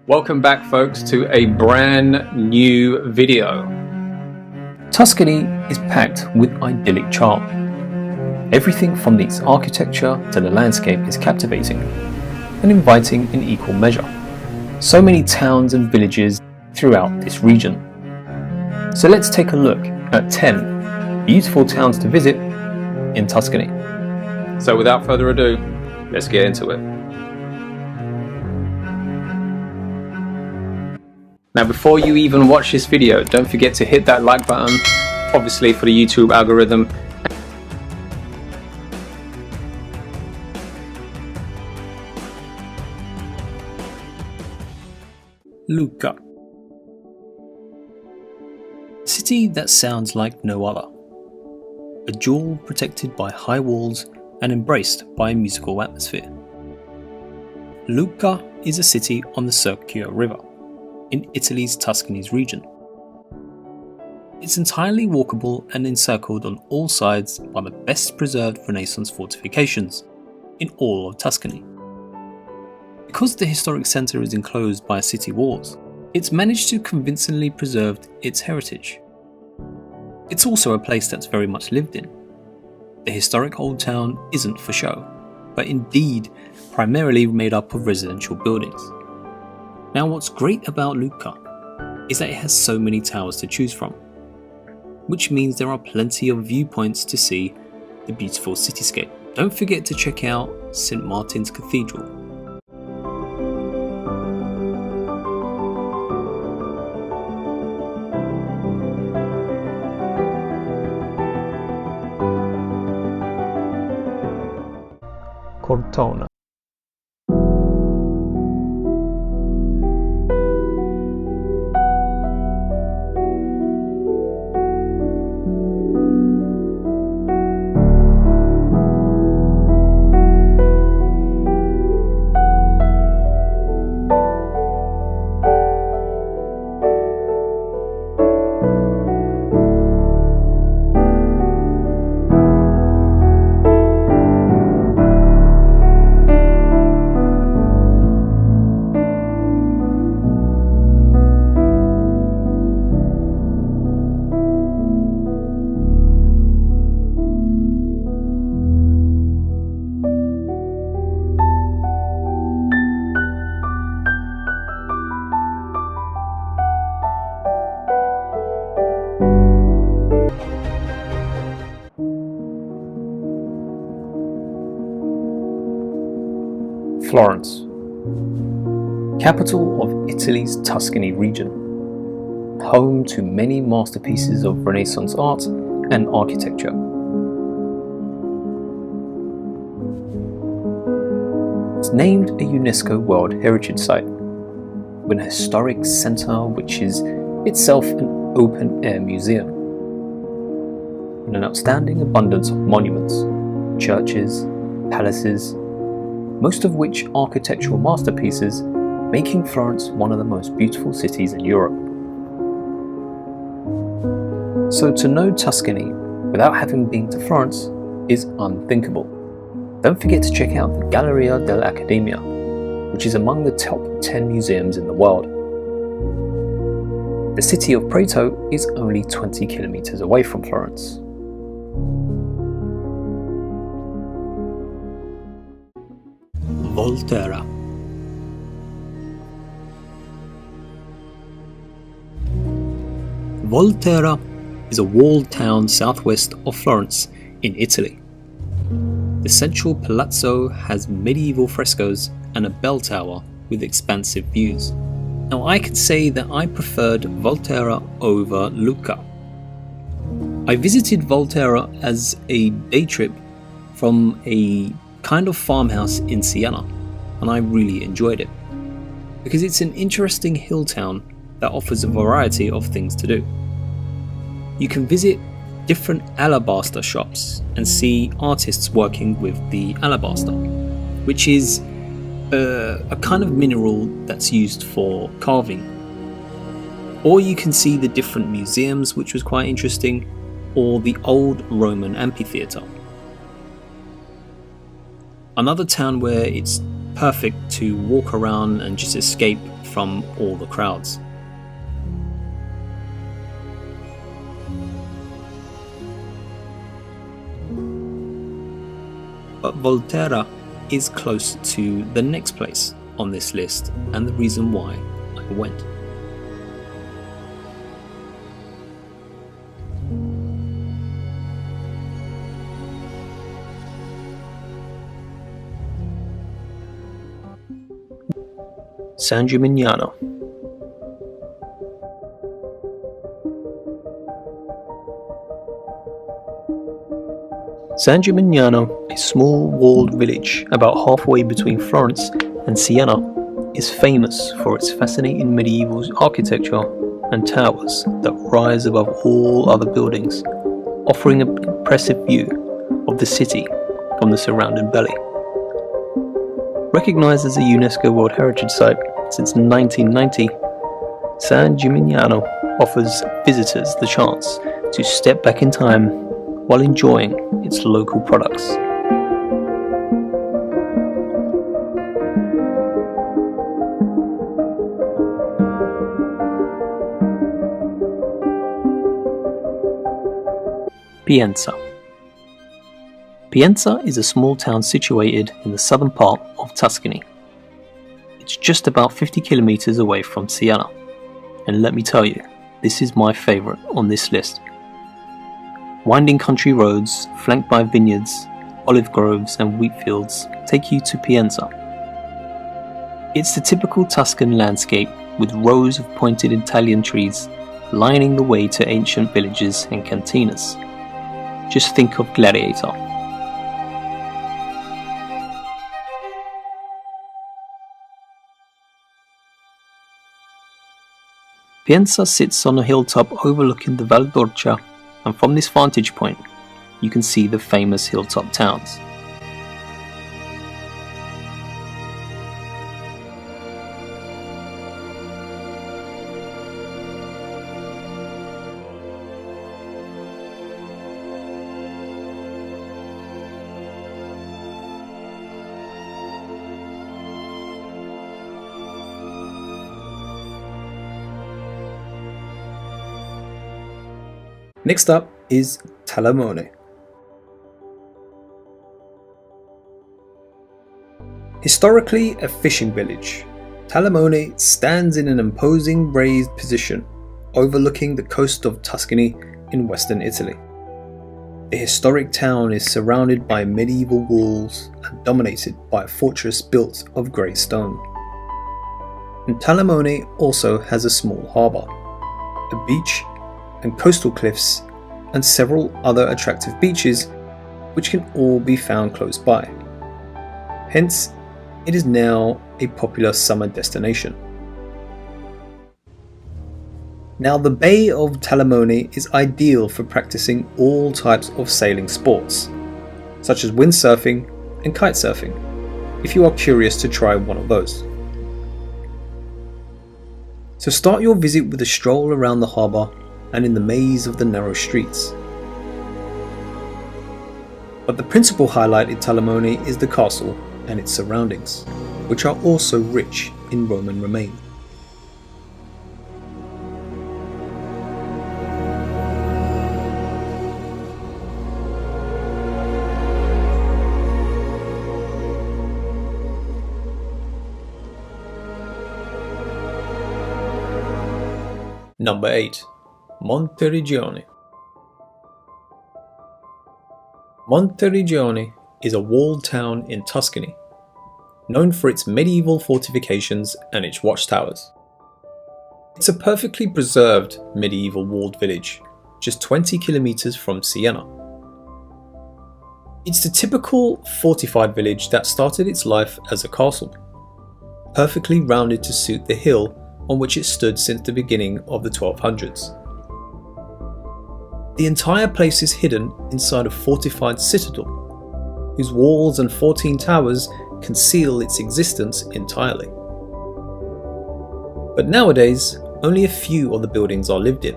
Welcome back, folks, to a brand new video. Tuscany is packed with idyllic charm. Everything from its architecture to the landscape is captivating and inviting in equal measure. So many towns and villages throughout this region. So let's take a look at 10 beautiful towns to visit in Tuscany. So without further ado, let's get into it. Now, before you even watch this video, don't forget to hit that like button, obviously for the YouTube algorithm. Lucca. A city that sounds like no other. A jewel protected by high walls and embraced by a musical atmosphere. Lucca is a city on the Secchio River, in Italy's Tuscany's region. It's entirely walkable and encircled on all sides by the best preserved Renaissance fortifications in all of Tuscany. Because the historic centre is enclosed by city walls, it's managed to convincingly preserve its heritage. It's also a place that's very much lived in. The historic old town isn't for show, but indeed primarily made up of residential buildings. Now, what's great about Lucca is that it has so many towers to choose from, which means there are plenty of viewpoints to see the beautiful cityscape. Don't forget to check out St. Martin's Cathedral. Cortona. Florence, capital of Italy's Tuscany region, home to many masterpieces of Renaissance art and architecture. It's named a UNESCO World Heritage Site, with a historic centre which is itself an open-air museum, and an outstanding abundance of monuments, churches, palaces, most of which architectural masterpieces, making Florence one of the most beautiful cities in Europe. So to know Tuscany without having been to Florence is unthinkable. Don't forget to check out the Galleria dell'Accademia, which is among the top 10 museums in the world. The city of Prato is only 20 kilometers away from Florence. Volterra. Volterra is a walled town southwest of Florence in Italy. The central palazzo has medieval frescoes and a bell tower with expansive views. Now, I could say that I preferred Volterra over Lucca. I visited Volterra as a day trip from a kind of farmhouse in Siena, and I really enjoyed it because it's an interesting hill town that offers a variety of things to do. You can visit different alabaster shops and see artists working with the alabaster, which is a kind of mineral that's used for carving. Or you can see the different museums, which was quite interesting, or the old Roman amphitheatre. Another town where it's perfect to walk around and just escape from all the crowds. But Volterra is close to the next place on this list and the reason why I went. San Gimignano. San Gimignano, a small walled village about halfway between Florence and Siena, is famous for its fascinating medieval architecture and towers that rise above all other buildings, offering an impressive view of the city from the surrounding valley. Recognized as a UNESCO World Heritage Site since 1990, San Gimignano offers visitors the chance to step back in time while enjoying its local products. Pienza. Pienza is a small town situated in the southern part of Tuscany. It's just about 50 kilometers away from Siena, and let me tell you, this is my favourite on this list. Winding country roads, flanked by vineyards, olive groves and wheat fields, take you to Pienza. It's the typical Tuscan landscape with rows of pointed Italian trees lining the way to ancient villages and cantinas. Just think of Gladiator. Pienza sits on a hilltop overlooking the Val d'Orcia, and from this vantage point, you can see the famous hilltop towns. Next up is Talamone. Historically a fishing village, Talamone stands in an imposing raised position overlooking the coast of Tuscany in western Italy. The historic town is surrounded by medieval walls and dominated by a fortress built of grey stone. And Talamone also has a small harbour, a beach and coastal cliffs, and several other attractive beaches which can all be found close by. Hence, it is now a popular summer destination. Now, the Bay of Talamone is ideal for practicing all types of sailing sports, such as windsurfing and kitesurfing, if you are curious to try one of those. So start your visit with a stroll around the harbour and in the maze of the narrow streets. But the principal highlight in Talamone is the castle and its surroundings, which are also rich in Roman remains. Number 8. Monteriggioni. Monteriggioni is a walled town in Tuscany, known for its medieval fortifications and its watchtowers. It's a perfectly preserved medieval walled village, just 20 kilometers from Siena. It's the typical fortified village that started its life as a castle, perfectly rounded to suit the hill on which it stood since the beginning of the 1200s. The entire place is hidden inside a fortified citadel, whose walls and 14 towers conceal its existence entirely. But nowadays, only a few of the buildings are lived in.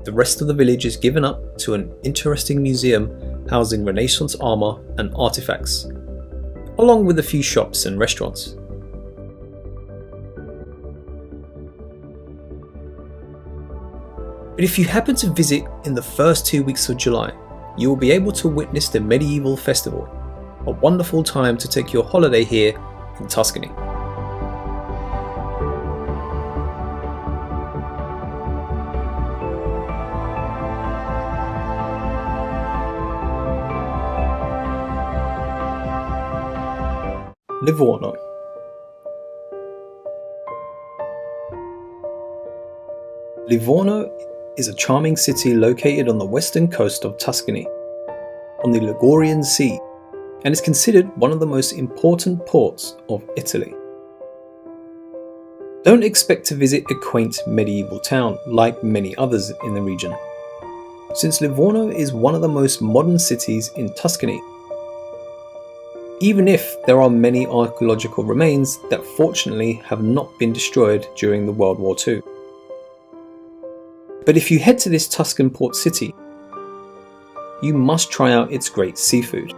The rest of the village is given up to an interesting museum housing Renaissance armour and artifacts, along with a few shops and restaurants. But if you happen to visit in the first 2 weeks of July, you will be able to witness the medieval festival, a wonderful time to take your holiday here in Tuscany. Livorno. Livorno is a charming city located on the western coast of Tuscany, on the Ligurian Sea, and is considered one of the most important ports of Italy. Don't expect to visit a quaint medieval town like many others in the region, since Livorno is one of the most modern cities in Tuscany, even if there are many archaeological remains that fortunately have not been destroyed during the World War II. But if you head to this Tuscan port city, you must try out its great seafood,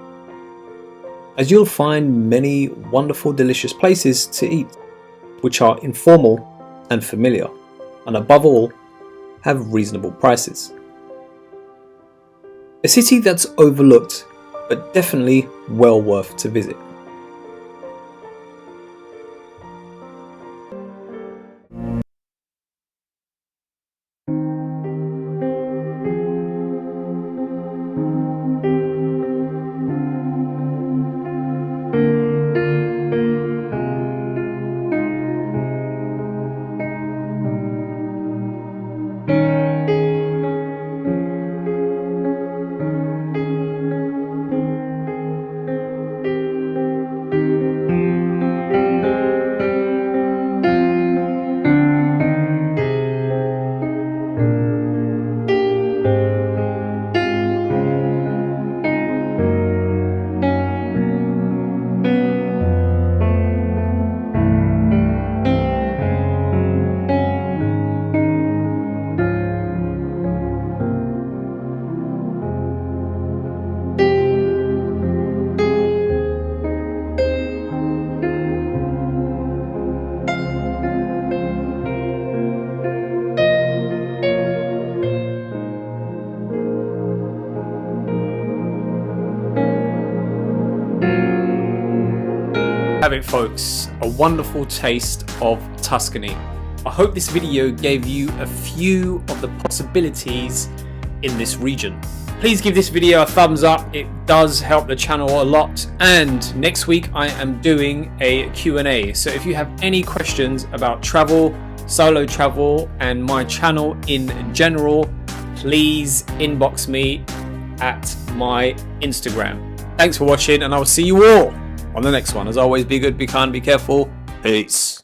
as you'll find many wonderful delicious places to eat, which are informal and familiar, and above all, have reasonable prices. A city that's overlooked, but definitely well worth to visit. Have it, folks, a wonderful taste of Tuscany. I hope this video gave you a few of the possibilities in this region. Please give this video a thumbs up, it does help the channel a lot. And next week I am doing a Q&A, so if you have any questions about travel, solo travel, and my channel in general, please inbox me at my Instagram. Thanks for watching, and I will see you all on the next one. As always, be good, be kind, be careful. Peace.